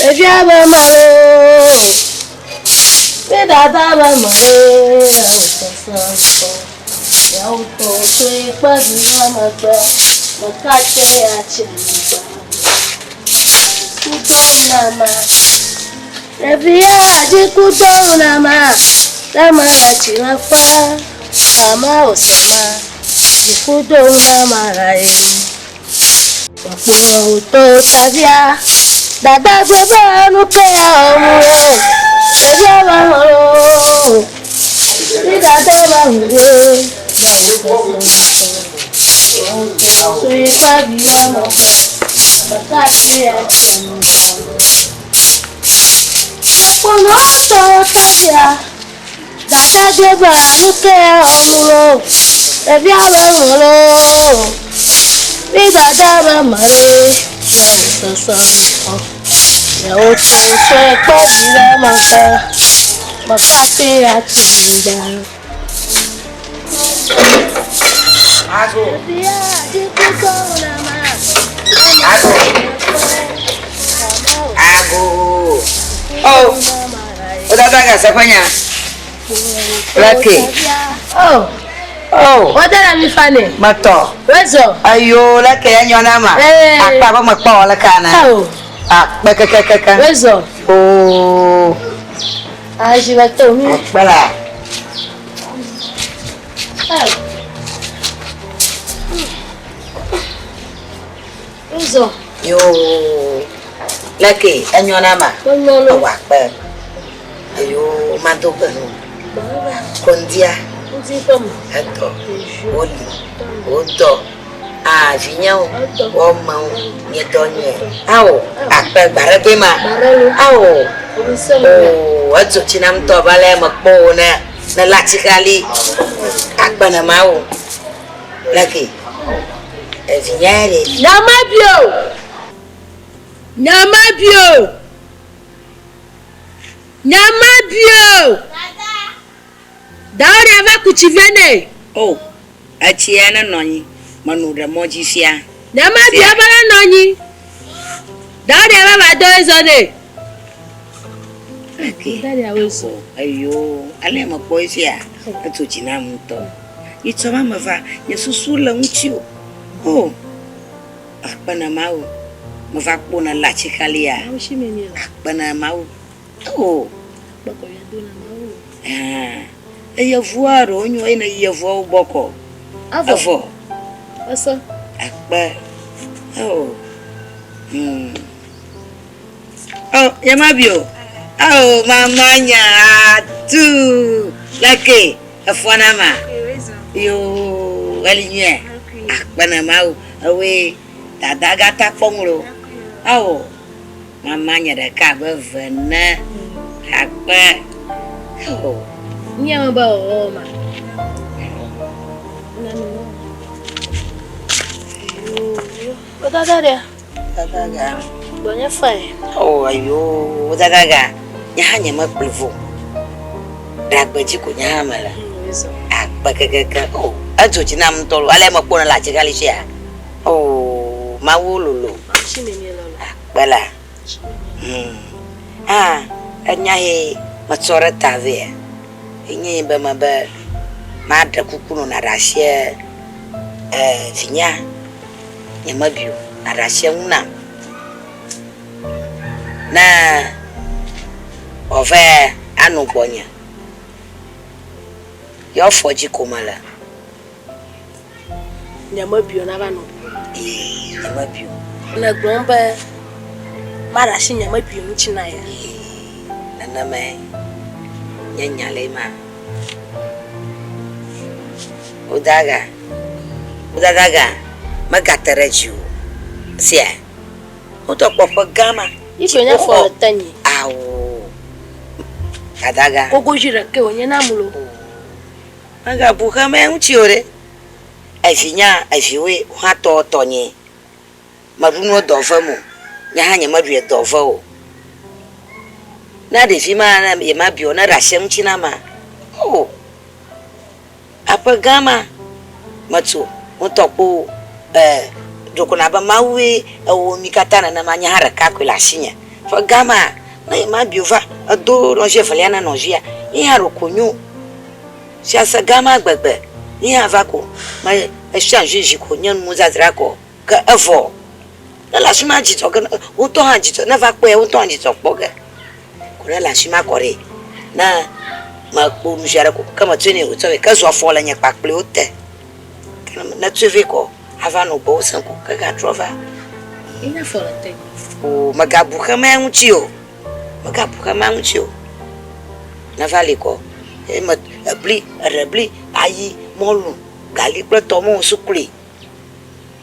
If you have a malo, without a malo, Yauto, sweet, but you are my catcher. Kutonama, Evia, Kutonama, Lama, Chilafa, Sama Osama, Kutonama, Waputo Savia, Dada Baba, Lukea, Evia Mamma, Dada Baba, Sweet Fabia, Bakashe achimba Aponoto tabia Dada jeba luke omulo Ebi abamulo Bi dada bamare Ya utoso Ya utoso Ekpo jire maka Bakashe achimba Ebi ajikuko nama Ago. Oh. Udah tak siapanya? Laki. Oh. Oh. What are you funny? Mato. Wezo. Ayo laki yang nama. Apa makpo lakana? Oh. Kaka. Wezo. Oh. Aji bato mi. Bala. Wezo. Yo. Laki yang nama. Awak ber. Ayo mantu penuh. Kondia. Ato. Oli. Odo. Vinyau. Omau. Nyedonye. Au. Akper barang ma. Au. Oh. Ato cinam to balai makpo na. Na laki kali. Akper na mau. Laki. Vinyare. Nyemebuio. Nyemebuio. Nyemebuio. Daudi ava kuchivene. Oh, achiana nonyi. Manuda moji fia. Nyemebuio bala nonyi. Daudi ava badoizone. Okay. Daudi aweso. Ayo, ale makpo fia. Ato cinam to. Itu mama va. Nyesusula unchio. Oh. Akpana mau. Mavakpo na lachi kalia. Akpana mau. Oh. Bako ya dona mau. Eya vuaro onyo ina ya vuo boko. Avo. Asa. Akpa. Oh. Oh, Nyemebuio. Oh, mamanya tu. Laki. Afwana ma. Yo, alinya. Akpana mau. Awe. Dada gata ponglo. Oh. Mamanya dah kabar vena. Akpa. Oh. Nyemebuio ma. Dada. Banyak fai. Oh, ayo. Dada. Nyahanya mapulvo. Dagbaji ko nyahamala. Akpa kaka. Oh. Ato cinam tolo. Ale makpona la chikali sia. Oh, mawululu. Bala. Anyahe matsora tave. Inye bama ba mada kukuno na rasia vinya. Nyemebuio na rasia una. Na ove anu bonya. Yo foji komala. Nyemebuio na bano. Nyemebuio. Na gromba mara shi Nyemebuio nchina ya. Nana me nyanyale ma. Udaga magatereju. Sia. Utokpopo gama. Ipo nya for tanyi. Awo. Kadaga. Ogojira ke onye na mulo. Aga buka me unchiore. Afinya afiwe hato tonye. Maruno dova mu. Nya ha Nyemebuio dova o. Na de fima na Nyemebuio na rashem chinama. Oh. Apa gama matu utokpo dokona ba mawe o mikatana na manya haraka kwela shinya. For Gamma, na ma biuva, a do longe faliana nojia, ia roconho. Se essa Gamma bebe, ia vaco, mas a change de conho muzadraco, que avó. Ela chama de toca, o tom de toca, na vaco é o tom de toca. Quando ela chama corre, na ma por no gera como tu nem o sabe que só fala nha pa pleote. Na tu vê co, ava no bolsa co, que ga trova. Ina fala tem. O magabu kama é tio. Magabu kama é tio. Na vale co. E ma rebli aí molu. Gali pra tomar sucuri.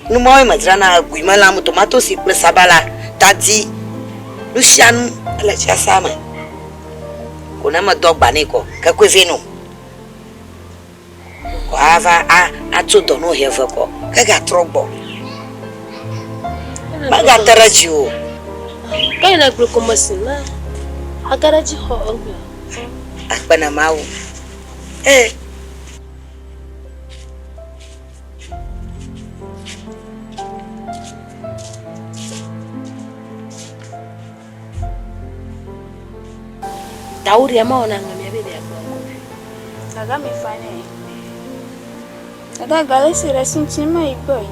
No mau mas rana guima lá tomato si pra sabala. Tati. Luciano, ela já sabe. Kuna madog baniko, ka kweveno. Ko ava a tudo no heva ko. Ka ga trogbo. Baga tarajiu. Ka ina gru como sina. Agaraji ho ogla. Akbana mau. Dauri ama onanga bebe ya kwangu. Aga me fane. Ada galasi rasinchi mai boy.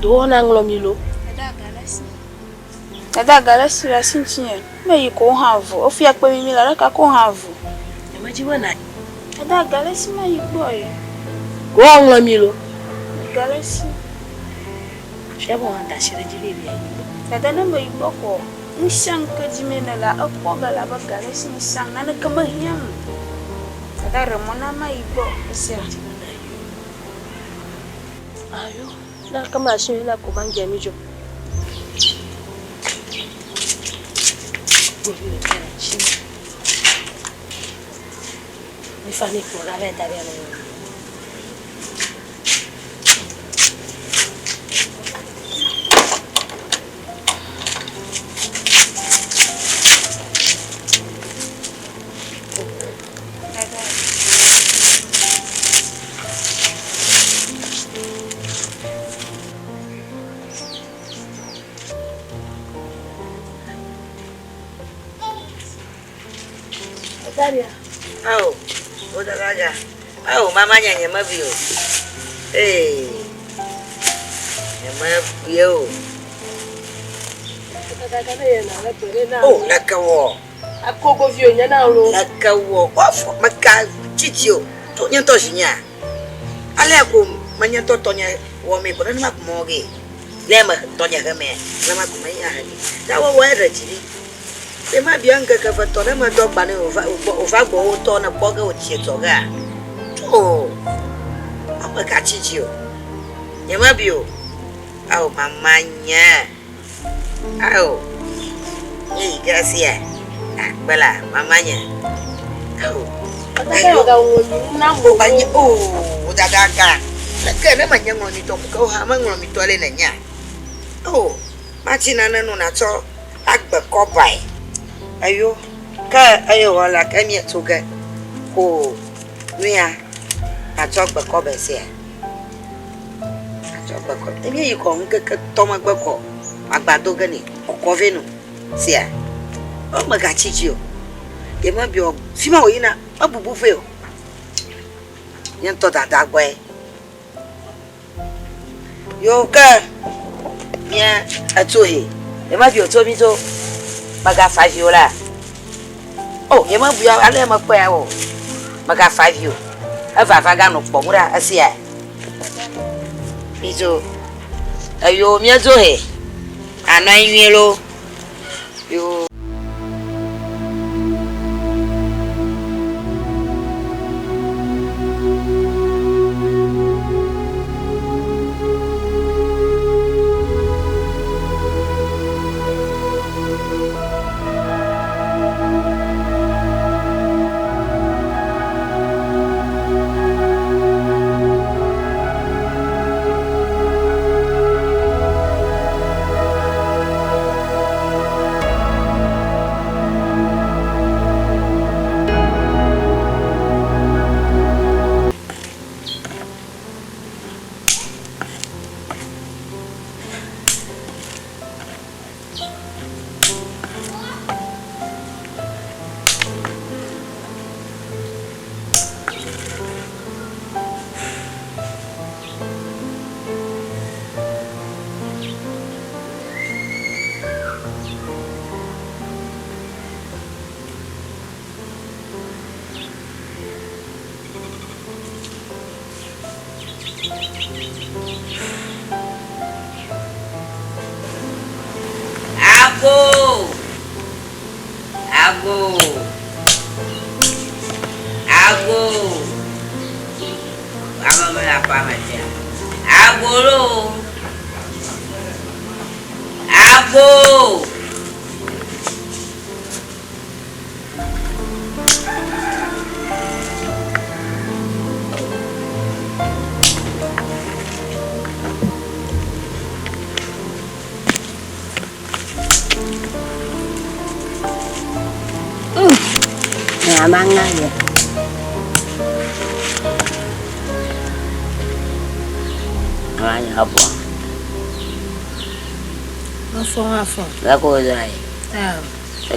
Do onanglo milo. Ada galasi rasinchi mai ko havu. Ofi akpe mi la ka ko havu. Yamaji wana. Ada galasi mai boy. Go onanglo milo. Galasi. Shebo anda shirejili ya. Ada na mai boko. Nisang ka jimena la opo gala ba galasi nisang na nagkamahiyam. Ada ramona mai bo siya. Ayo, na kama shini la kumangia mijo. Nifani kwa venda vya mungu. Oh, udah raja. Oh, mamanya Nyemebuio. Nyemebuio. Oh, lakawo. Aku go vio nyana lo. Lakawo. Wafo maka chichio. To nyanto sinya. Ale aku manyanto tonya wome ko na makumoge. Lema tonya kame. Lema kumaya hani. Dawa wa rajiri. Ema bianga ka fatona ma do bane ova go to na boga o tietoga. Oh. Apa ka chichio. Nyemebuio. Au mamanya. Au. Ni gracia. Bala mamanya. Au. Ayo ga woni nambo Banyak udah gagal. Lagi na banyak ngoni to kau hama ngoni to ale nanya. Oh, macam nana nuna to agba kopai. Ayo, ka ayo wala kami tuga. Ko nuya ato agba kopai sia. Ato agba kopai. Emi yiko ngeke toma agba ko. Agbado gani okovenu sia. O magachichio. Nyemebuio fima oyina abubu feo. Nyanto dada gwe. Yo ka nya atohe. Nyemebuio to mi to maga 5 yo la. Oh, Nyemebuio ale makwa ya o. Maga 5 yo. Ava vaga no pomura asia. Mizo. Ayo mi atohe. Ana yelo. Yo Ago. Ama apa macam? Ago lo. Ago. Mang ngay vậy. Ai học à? Afọ. Aku zai.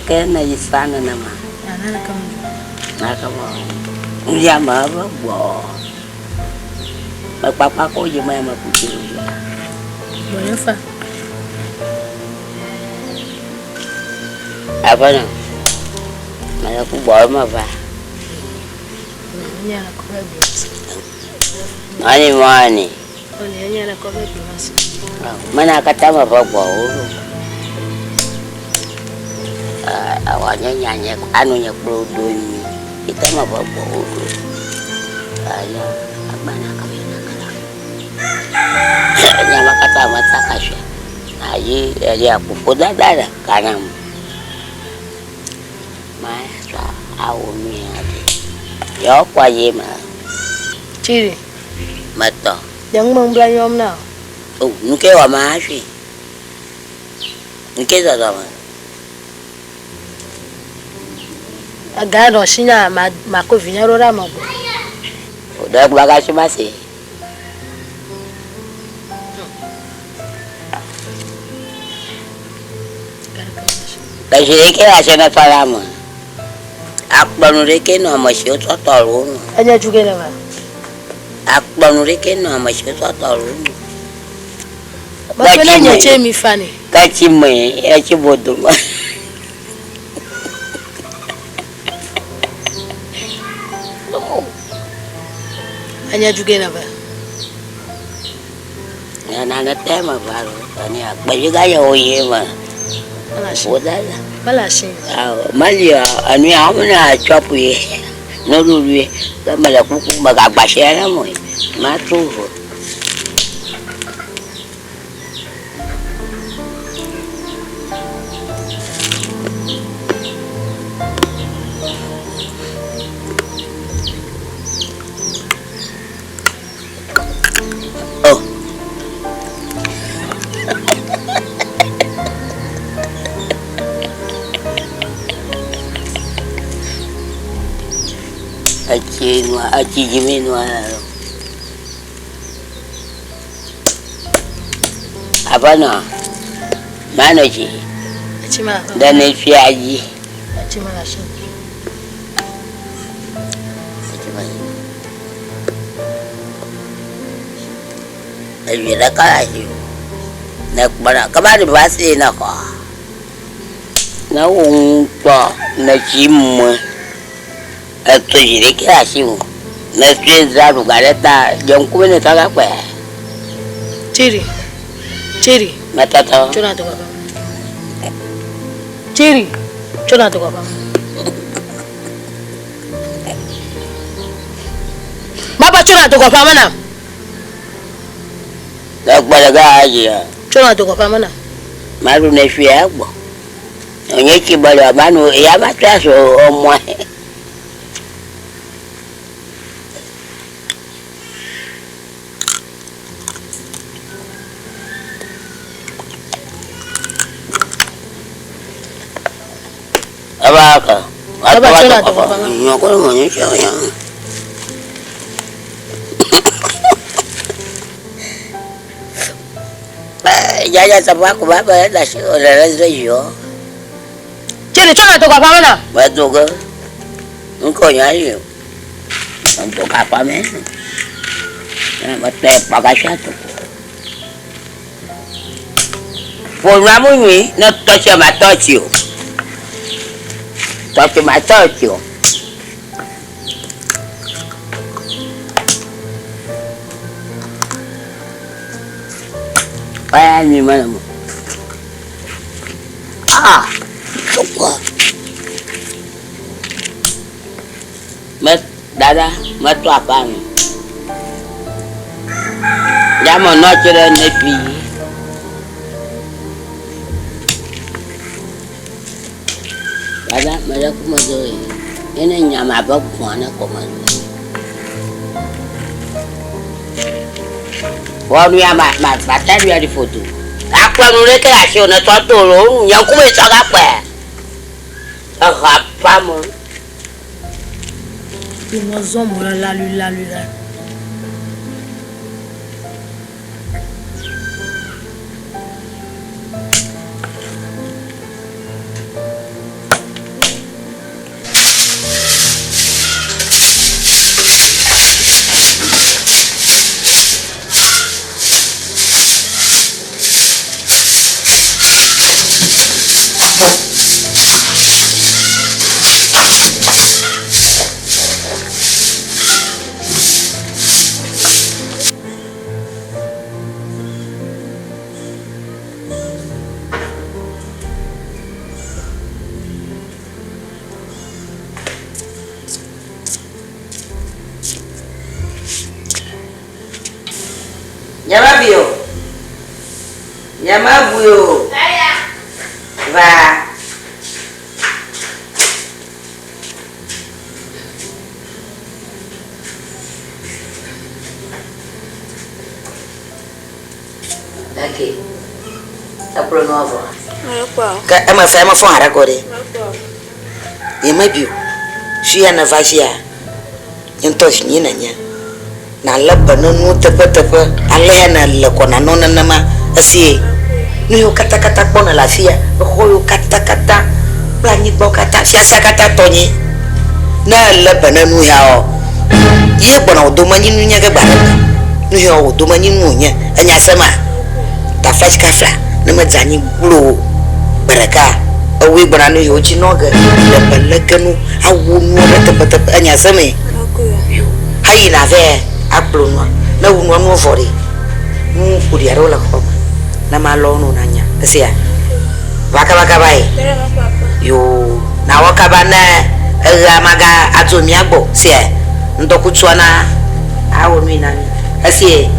Cái này sana nama. Ana kama. Nakama. Unyama bo. Papa ko jema makuti. Bonefa. Apa na? Mana ku boy ma ba. Nyanya ko bebi. Mani. Nyanya ko bebi mas. Mana kata ma ba bo. Awalnya nyanyi anunya produni. Kita ma ba bo. Aya, abana kabina kala. Nyama kata mata kasha. Ayi ya kupoda dada kanam. Masa awumi ade. Yo kwa yema. Chiri. Mato. Yang mambla yom na. Oh, nuke wa maashi. Nuke za zama. Agado sinya mako vinyaro rama. Udah bagashi masih. Kashiriki asena salama. Akbanureke no masih totalun. Anya juga na. Akbanureke no masih totalun. Bakela nyeche mifani. Kachime ya chiboduma. Anya juga na ba. Ya nana tema baru. Tani akbajiga ya oyema. Bodala. Balashi. Malia anu amuna chapu ye. Nolulwe kama la kuku bagabashana mo. Matuvo. Aci jiminwa apa no mana ci Acima dan fiaji acima la shin Ayuda kayu nak bara kabari basi na ko na unpa na chimwe esto jire que así no estoy raro gareta yo como no está pues Chiri matata chona to baba Chiri chona to baba Baba chona to baba mana dak balaga aja chona to baba mana malu ne fia gbo onye ki bala manu ya mataso omo Abaka. Aba chona to baba. Nyoko mo ni choya. Ya sabaku baba da shi ora yo. Chiri chona to baba mana Ba to ga. Nko ya yo. Nto ka pa me. Ya mate pagashato. Por ramu ni no tocha matochio. Tocha matochio. Ai ni mana. Ah. Apa? Dada, matu apa ni? Jangan nak cerita nepi. Dada, macam aku macam ini nyama apa pun aku macam. Wah ni amat baca dia di foto. Aku nulis ke asyik nak tolong, yang aku macam apa? Apa mu? Nous sommes là. Nyemebuio. Saya. Va. Daqui. Tá pro novo. É uma fé, uma fora agora. Nyemebuio. Xia na vagia. Então nina nya. Na laba no tepe ale na le kona no na ma asi no yo kata pona la fia ho yo kata plani bo kata sia kata tonyi na laba na nu ya o ye bona do mani nu nya ga ba nu yo do mani nu nya anya sama ta flash ka fla na ma jani blo baraka awi bona nu yo chi no ga laba la kanu awu nu tepe anya sama hai na ve aplonwa na unwa no vori mu kudiaro la ko na malono nanya sia waka bai yo na waka bana maga atomiabo sia ndokuchwana awo minani asie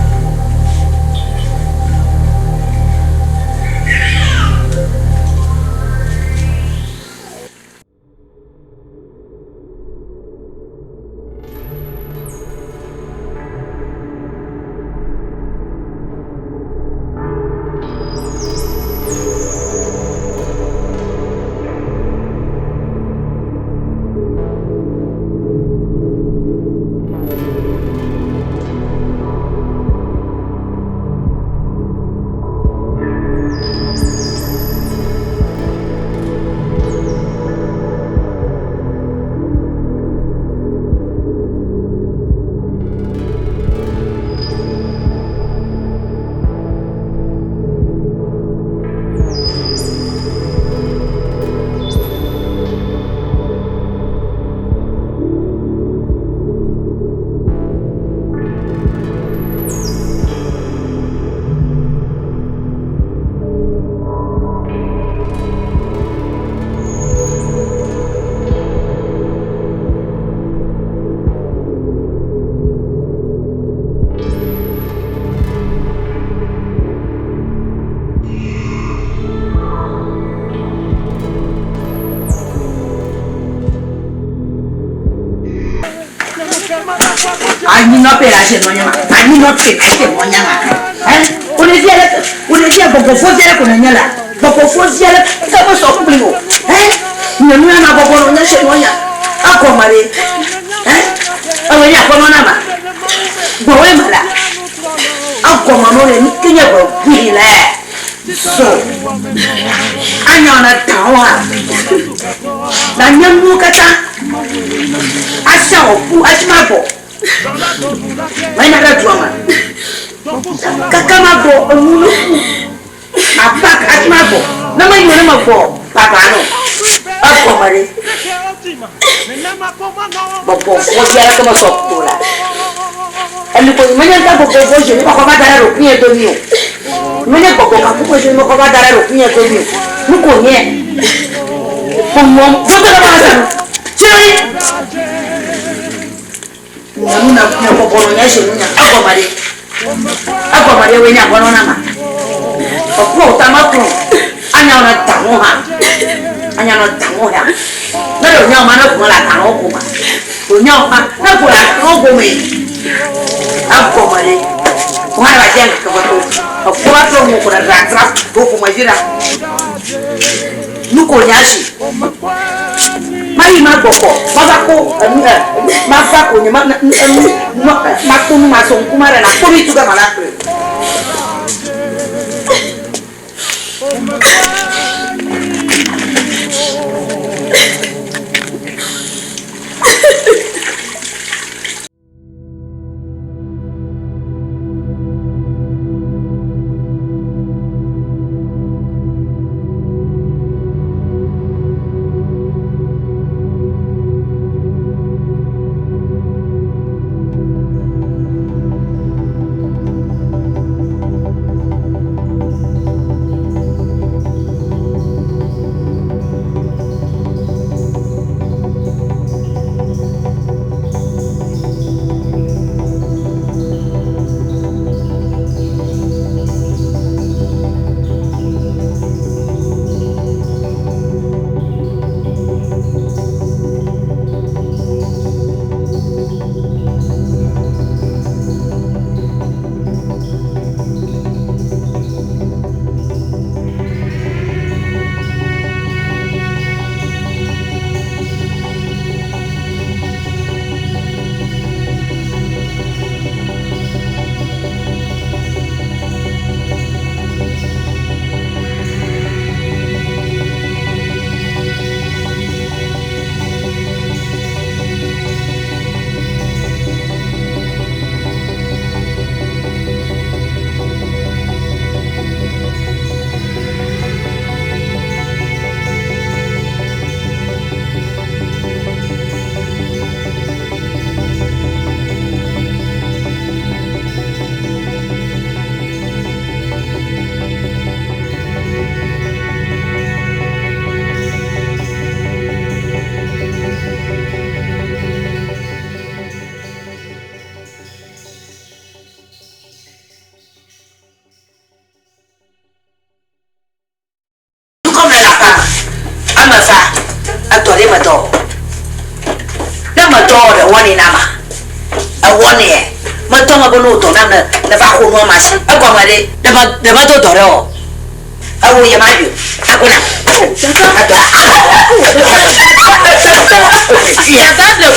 Ani no pera se no nyama. Ani no te ake mo nyama. Unesia boko fozia ko nyala. Boko fozia ka mo so kubligo. Nyanu na boko no nyase no nya. Ako mare. Awe ya ko no na ba. Bo we mala. Ako mamo le nikinya bo ile. So. Anya na tawa. Na nyamu kata. Asa oku ajmabo. Maina katuama kakama bo omulu apak atmabo na mai mona mabo papa no ako mare bobo fosia la kama sokula ali ko manya ka bobo fosia ni ko ma dara ro pie to niyo Mene boko kapuko je mo ko ba dara ro kunya to bi. Mu ko nye. Pomo foto la basa. Chiri. Muna kunya ko bono nya she munya agomare. Agomare we nya bono na ma. Ko ta ma ko. Anya na tamu ha. Anya na tamu ha. Na ro nya ma na ko la ta ro ko ma. Ro nya ma na ko la ro ko me. Agomare. Why I can't come to a quarter more for a rat go for my dinner. Look on Yashi. My Maboko, Mabako, Mabako, Makun, Mason, Kumar, and I put it to the Malacre. Bonuto na ba ko no mas agomare de ba to doro awu ya maju akuna ato ya tata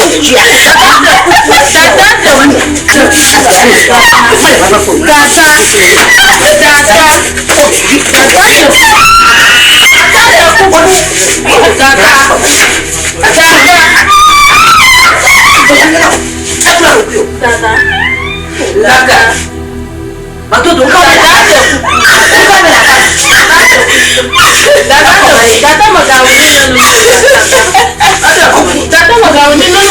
Laga, waktu tu kau dah ada, data magawin niyo, data magawin niyo,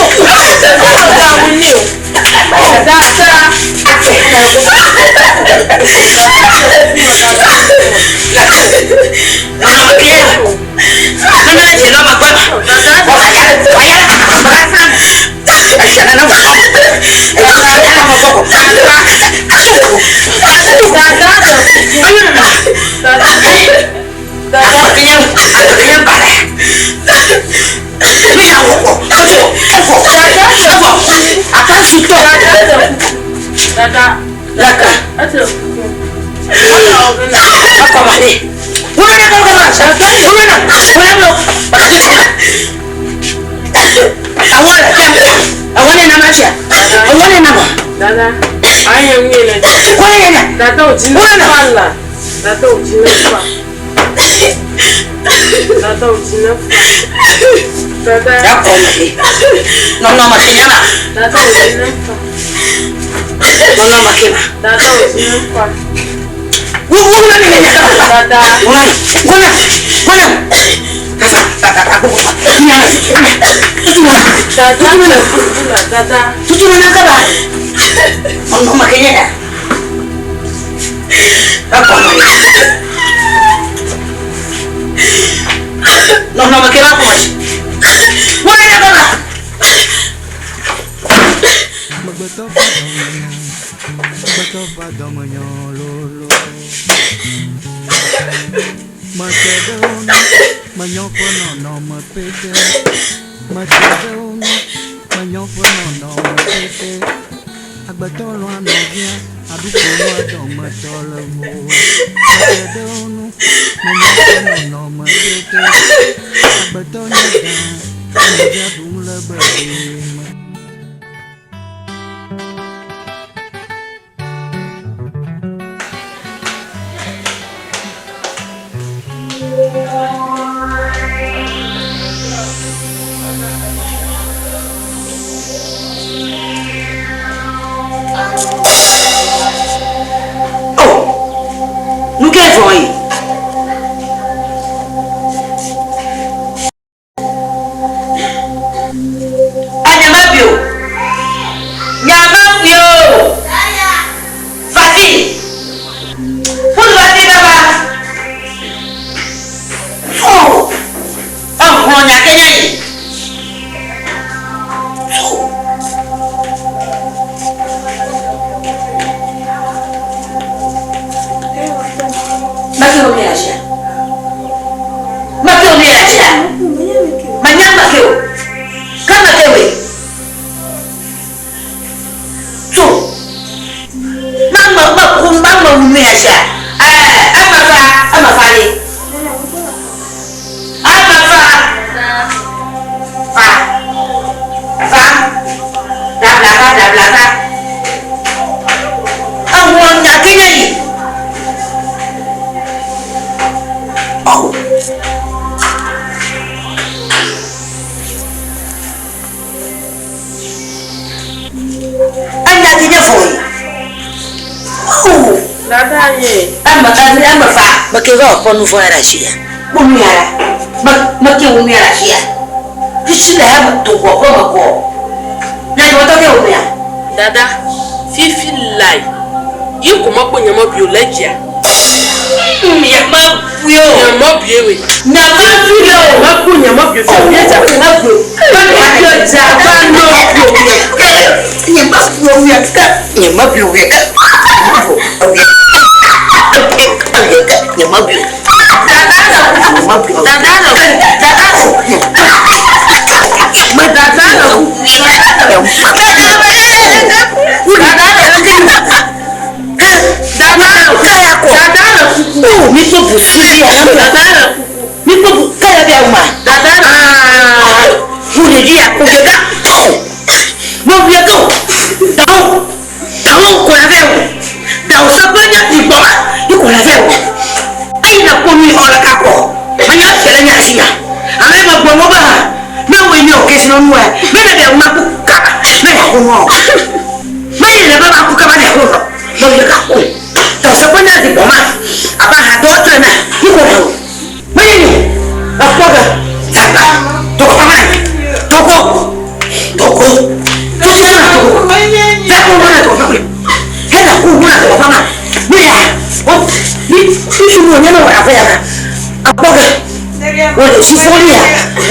No, me queda como es. Makega kwa nufu ya rashia. Mumiara. Maki umia rashia. Kichila ya mtuko kwa mako. Na yotoke umia. Dada, fifi lai. Yuko mako Nyemebuio lekia. Nyemebuio. Nyemebuio we. Nyemebuio. Mako Nyemebuio. Nyemebuio. Nyemebuio we. Nyemebuio.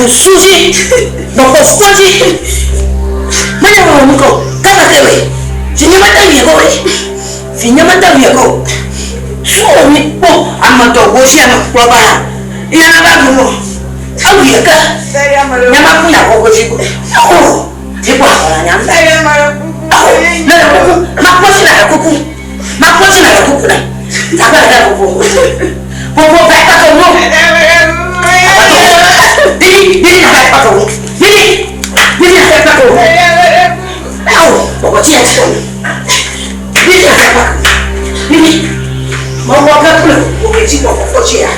Susi, no Susi. Mana mau kau? Kata kewe. Sini mata dia kau. Sini mata dia kau. Suami po amato gosia na kuaba. Ina na bagu. Au dia ka. Nyama punya kau gosiku. Oh, siapa nyam? Na kuku. Makosi na kuku. Makosi na kuku na. Taka ada kuku. Kuku kata kau. Dili nak apa kau? Dili nak apa kau? Tahu, bawa dia tu. Dili nak apa? Dili mau apa pun, boleh sih bawa kau dia.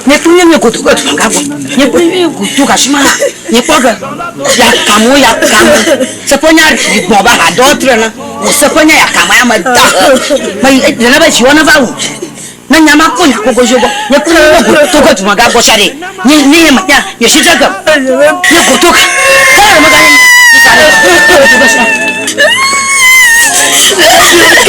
Nie płyniemy kutuka twangapo. Nie płyniemy kutuka shima. Nie poga. Ya kamu. Seponya boba ha d'autre na. Seponya ya kama ya mada. Mai dana ba chiwana ba wu. Na nyama ko ya ko jogo. Ne płyniemy kutuka twangapo shari. Ni ma ya ya shi daga. Ne kutuka. Kare magana ni